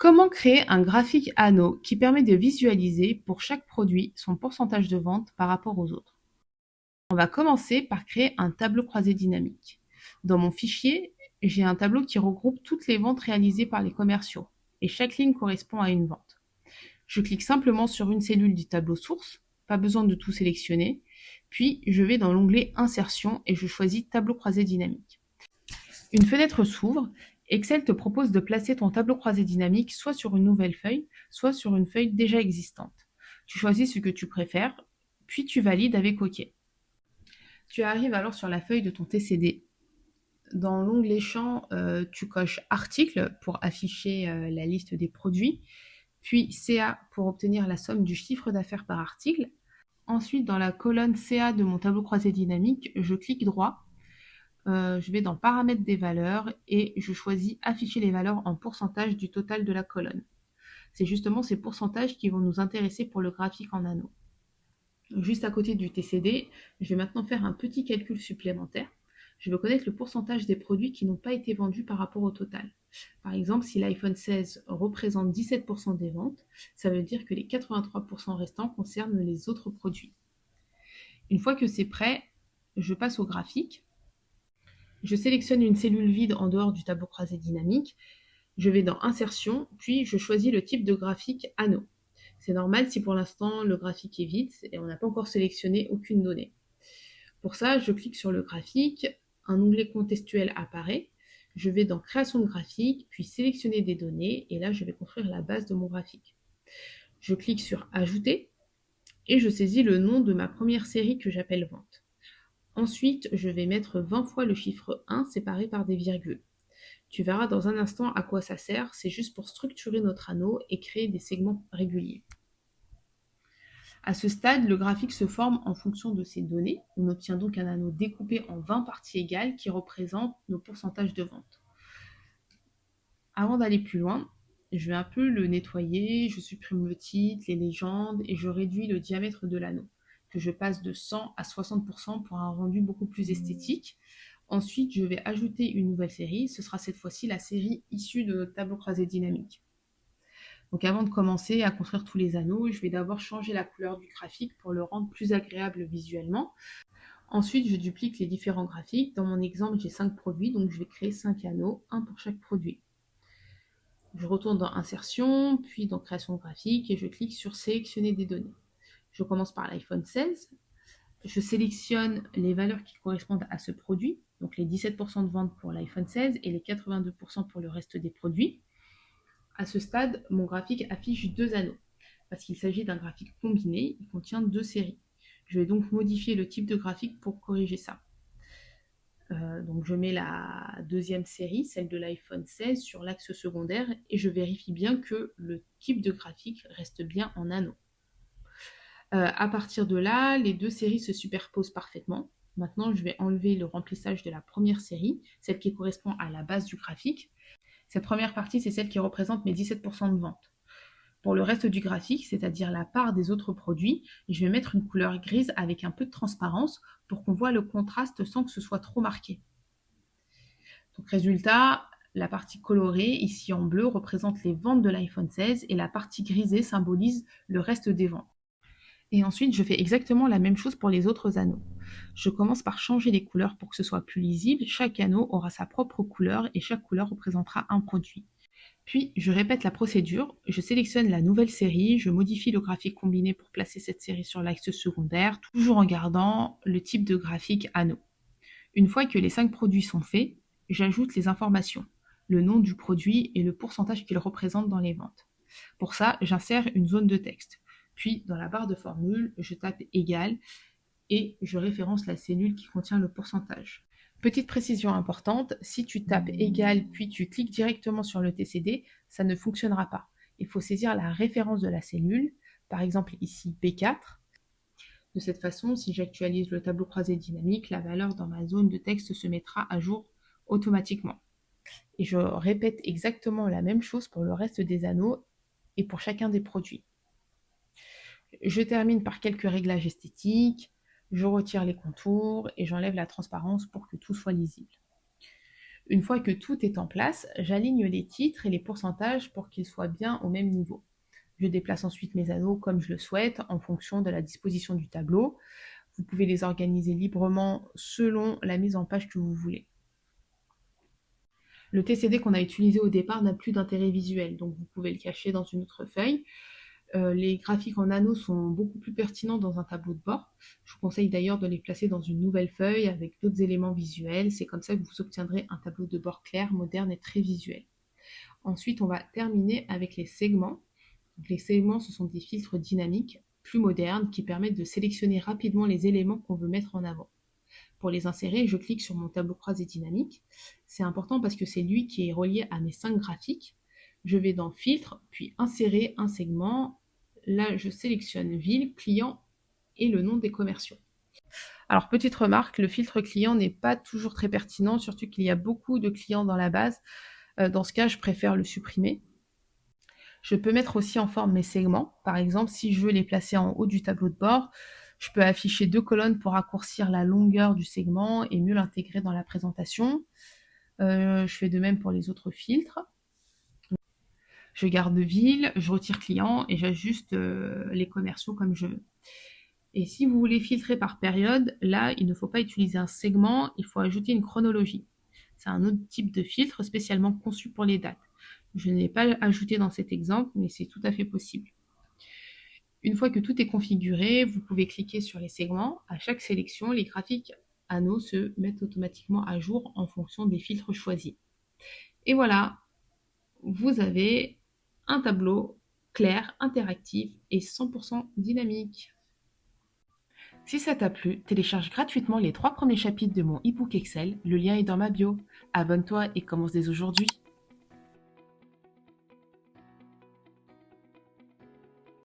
Comment créer un graphique anneau qui permet de visualiser pour chaque produit son pourcentage de vente par rapport aux autres? On va commencer par créer un tableau croisé dynamique. Dans mon fichier, j'ai un tableau qui regroupe toutes les ventes réalisées par les commerciaux et chaque ligne correspond à une vente. Je clique simplement sur une cellule du tableau source, pas besoin de tout sélectionner, puis je vais dans l'onglet Insertion et je choisis Tableau croisé dynamique. Une fenêtre s'ouvre. Excel te propose de placer ton tableau croisé dynamique soit sur une nouvelle feuille, soit sur une feuille déjà existante. Tu choisis ce que tu préfères, puis tu valides avec OK. Tu arrives alors sur la feuille de ton TCD. Dans l'onglet Champs, tu coches Article pour afficher la liste des produits, puis CA pour obtenir la somme du chiffre d'affaires par article. Ensuite, dans la colonne CA de mon tableau croisé dynamique, je clique droit. Je vais dans Paramètres des valeurs et je choisis Afficher les valeurs en pourcentage du total de la colonne. C'est justement ces pourcentages qui vont nous intéresser pour le graphique en anneaux. Juste à côté du TCD, je vais maintenant faire un petit calcul supplémentaire. Je veux connaître le pourcentage des produits qui n'ont pas été vendus par rapport au total. Par exemple, si l'iPhone 16 représente 17% des ventes, ça veut dire que les 83% restants concernent les autres produits. Une fois que c'est prêt, je passe au graphique. Je sélectionne une cellule vide en dehors du tableau croisé dynamique. Je vais dans Insertion, puis je choisis le type de graphique anneau. C'est normal si pour l'instant le graphique est vide et on n'a pas encore sélectionné aucune donnée. Pour ça, je clique sur le graphique, un onglet contextuel apparaît, je vais dans Création de graphique, puis sélectionner des données, et là je vais construire la base de mon graphique. Je clique sur Ajouter, et je saisis le nom de ma première série que j'appelle Vente. Ensuite, je vais mettre 20 fois le chiffre 1 séparé par des virgules. Tu verras dans un instant à quoi ça sert, c'est juste pour structurer notre anneau et créer des segments réguliers. À ce stade, le graphique se forme en fonction de ces données. On obtient donc un anneau découpé en 20 parties égales qui représentent nos pourcentages de vente. Avant d'aller plus loin, je vais un peu le nettoyer, je supprime le titre, les légendes et je réduis le diamètre de l'anneau, que je passe de 100 à 60% pour un rendu beaucoup plus esthétique. Ensuite, je vais ajouter une nouvelle série. Ce sera cette fois-ci la série issue de notre tableau croisé dynamique. Donc avant de commencer à construire tous les anneaux, je vais d'abord changer la couleur du graphique pour le rendre plus agréable visuellement. Ensuite, je duplique les différents graphiques. Dans mon exemple, j'ai 5 produits, donc je vais créer 5 anneaux, un pour chaque produit. Je retourne dans Insertion, puis dans Création graphique et je clique sur Sélectionner des données. Je commence par l'iPhone 16. Je sélectionne les valeurs qui correspondent à ce produit, donc les 17% de vente pour l'iPhone 16 et les 82% pour le reste des produits. À ce stade, mon graphique affiche 2 anneaux, parce qu'il s'agit d'un graphique combiné, il contient 2 séries. Je vais donc modifier le type de graphique pour corriger ça. Donc je mets la deuxième série, celle de l'iPhone 16, sur l'axe secondaire et je vérifie bien que le type de graphique reste bien en anneau. À partir de là, les deux séries se superposent parfaitement. Maintenant, je vais enlever le remplissage de la première série, celle qui correspond à la base du graphique. Cette première partie, c'est celle qui représente mes 17% de vente. Pour le reste du graphique, c'est-à-dire la part des autres produits, je vais mettre une couleur grise avec un peu de transparence pour qu'on voit le contraste sans que ce soit trop marqué. Donc résultat, la partie colorée, ici en bleu, représente les ventes de l'iPhone 16 et la partie grisée symbolise le reste des ventes. Et ensuite, je fais exactement la même chose pour les autres anneaux. Je commence par changer les couleurs pour que ce soit plus lisible. Chaque anneau aura sa propre couleur et chaque couleur représentera un produit. Puis, je répète la procédure, je sélectionne la nouvelle série, je modifie le graphique combiné pour placer cette série sur l'axe secondaire, toujours en gardant le type de graphique anneau. Une fois que les 5 produits sont faits, j'ajoute les informations, le nom du produit et le pourcentage qu'il représente dans les ventes. Pour ça, j'insère une zone de texte. Puis, dans la barre de formule, je tape égal et je référence la cellule qui contient le pourcentage. Petite précision importante, si tu tapes égal puis tu cliques directement sur le TCD, ça ne fonctionnera pas. Il faut saisir la référence de la cellule, par exemple ici B4. De cette façon, si j'actualise le tableau croisé dynamique, la valeur dans ma zone de texte se mettra à jour automatiquement. Et je répète exactement la même chose pour le reste des anneaux et pour chacun des produits. Je termine par quelques réglages esthétiques, je retire les contours et j'enlève la transparence pour que tout soit lisible. Une fois que tout est en place, j'aligne les titres et les pourcentages pour qu'ils soient bien au même niveau. Je déplace ensuite mes anneaux comme je le souhaite en fonction de la disposition du tableau. Vous pouvez les organiser librement selon la mise en page que vous voulez. Le TCD qu'on a utilisé au départ n'a plus d'intérêt visuel, donc vous pouvez le cacher dans une autre feuille. Les graphiques en anneaux sont beaucoup plus pertinents dans un tableau de bord. Je vous conseille d'ailleurs de les placer dans une nouvelle feuille avec d'autres éléments visuels. C'est comme ça que vous obtiendrez un tableau de bord clair, moderne et très visuel. Ensuite, on va terminer avec les segments. Donc, les segments, ce sont des filtres dynamiques plus modernes qui permettent de sélectionner rapidement les éléments qu'on veut mettre en avant. Pour les insérer, je clique sur mon tableau croisé dynamique. C'est important parce que c'est lui qui est relié à mes 5 graphiques. Je vais dans Filtre, puis Insérer un segment. Là, je sélectionne Ville, Client et le nom des commerciaux. Alors, petite remarque, le filtre client n'est pas toujours très pertinent, surtout qu'il y a beaucoup de clients dans la base. Dans ce cas, je préfère le supprimer. Je peux mettre aussi en forme mes segments. Par exemple, si je veux les placer en haut du tableau de bord, je peux afficher 2 colonnes pour raccourcir la longueur du segment et mieux l'intégrer dans la présentation. Je fais de même pour les autres filtres. Je garde ville, je retire client et j'ajuste les commerciaux comme je veux. Et si vous voulez filtrer par période, là, il ne faut pas utiliser un segment, il faut ajouter une chronologie. C'est un autre type de filtre spécialement conçu pour les dates. Je ne l'ai pas ajouté dans cet exemple, mais c'est tout à fait possible. Une fois que tout est configuré, vous pouvez cliquer sur les segments. À chaque sélection, les graphiques anneaux se mettent automatiquement à jour en fonction des filtres choisis. Et voilà, vous avez un tableau clair, interactif et 100% dynamique. Si ça t'a plu, télécharge gratuitement les 3 premiers chapitres de mon e-book Excel, le lien est dans ma bio. Abonne-toi et commence dès aujourd'hui.